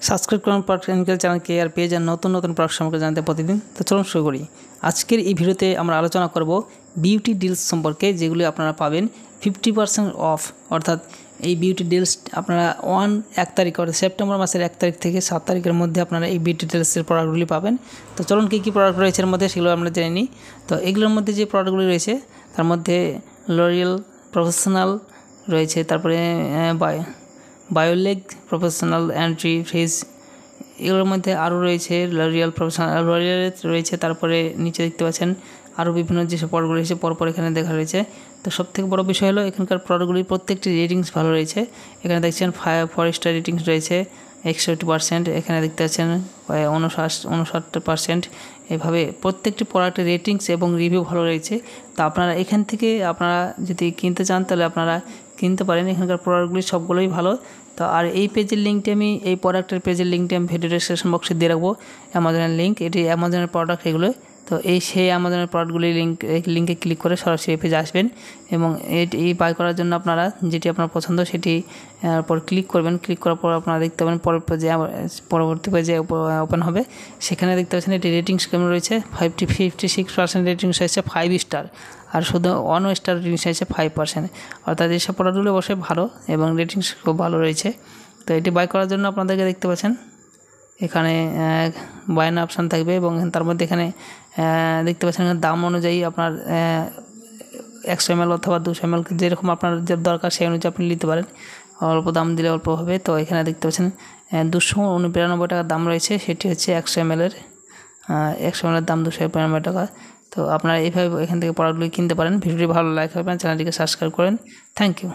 Subscribe করুন chemical চ্যানেলকে আর পেয়ে যান নতুন নতুন প্রোডাক্ট সম্পর্কে জানতে প্রতিদিন। তো চলুন শুরু করি। আজকের এই ভিডিওতে আমরা আলোচনা করব বিউটি ডিলস সম্পর্কে, যেগুলি আপনারা পাবেন 50% অফ। অর্থাৎ এই বিউটি ডিলস আপনারা 1 তারিখ অর্থাৎ সেপ্টেম্বর মাসের 1 তারিখ থেকে 7 তারিখের মধ্যে আপনারা এই বিউটি ডিলসের প্রোডাক্টগুলি পাবেন। তো চলুন কী কী প্রোডাক্ট রয়েছে এর মধ্যে সেগুলো আমরা জেনে নিই। তো এগুলোর মধ্যে যে প্রোডাক্টগুলি রয়েছে তার মধ্যে লরিয়াল প্রফেশনাল রয়েছে, তারপরে বায়োলেগ প্রফেশনাল অ্যান্টি ফ্রিজ, এগুলোর মধ্যে আরও রয়েছে লরিয়াল প্রফেশনাল রয়েছে। তারপরে নিচে দেখতে পাচ্ছেন আরও বিভিন্ন যেসব প্রোডাক্টগুলি রয়েছে পরপর এখানে দেখা রয়েছে। তো সবথেকে বড় বিষয় হলো এখানকার প্রোডাক্টগুলির প্রত্যেকটি রেটিংস ভালো রয়েছে। এখানে দেখছেন 4 স্টার রেটিংস রয়েছে 61%, এখানে দেখতে পাচ্ছেন 59%। এভাবে প্রত্যেকটি প্রোডাক্টের রেটিংস এবং রিভিউ ভালো রয়েছে। তো আপনারা এখান থেকে আপনারা যদি কিনতে চান তাহলে আপনারা কিনতে পারেন। এখানকার প্রোডাক্টগুলি সবগুলোই ভালো। তো আর এই পেজের লিঙ্কটি এই প্রোডাক্টের পেজের লিঙ্কটি আমি ভিডিও ডেসক্রিপশন বক্সে দিয়ে রাখবো, অ্যামাজনের লিঙ্ক। এটি অ্যামাজনের প্রোডাক্ট এগুলো। তো সেই অ্যামাজনের প্রোডাক্টগুলি লিঙ্কে ক্লিক করে সরাসরি এই পেজে আসবেন এবং এই বাই করার জন্য আপনারা যেটি আপনার পছন্দ সেটি পর ক্লিক করবেন। ক্লিক করার পর আপনারা দেখতে পাবেন পরবর্তী পেজে ওপেন হবে। সেখানে দেখতে পাচ্ছেন এটি রেটিংস কেমন রয়েছে। 56% রেটিংস হয়েছে 5 স্টার, আর শুধু 1 স্টার রেটিংস হয়েছে 5%। অর্থাৎ এইসব প্রোডাক্টগুলো অবশ্যই ভালো এবং রেটিংস খুব ভালো রয়েছে। তো এটি বাই করার জন্য আপনাদেরকে দেখতে পাচ্ছেন এখানে বাই নাও অপশান থাকবে এবং তার মধ্যে এখানে দেখতে পাচ্ছেন দাম অনুযায়ী আপনার 100 ml অথবা 200 ml যেরকম আপনার যে দরকার সেই অনুযায়ী আপনি নিতে পারেন। অল্প দাম দিলে অল্প হবে। তো এখানে দেখতে পাচ্ছেন 292 টাকা দাম রয়েছে, সেটি হচ্ছে 100 ml এর 100 ml দাম 292 টাকা। তো আপনারা এইভাবে এখান থেকে প্রোডাক্টগুলি কিনতে পারেন। ভিডিওটি ভালো লাইক করবেন, চ্যানেলটিকে সাবস্ক্রাইব করেন। Thank you.